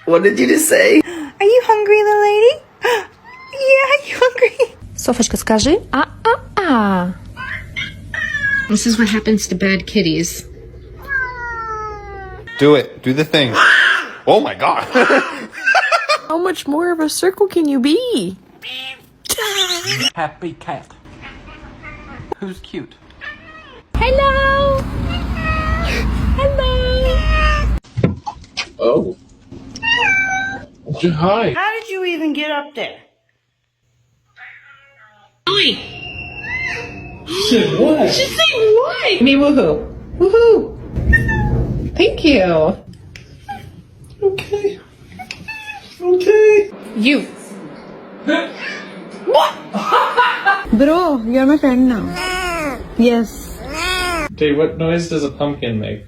What did you just say? Are you hungry, little lady? Yeah, are you hungry? Софочка, скажи а-а-а. This is what happens to bad kitties. Do it. Do the thing. Oh my god. How much more of a circle can you be? Happy cat. Who's cute? Hello! Hello! Oh. Hi. How did you even get up there? Oi! She said what? She said what? Me woohoo. Woohoo. Thank you. Okay. Okay. You. Bro, you're my friend now. Yes. Jay, what noise does a pumpkin make?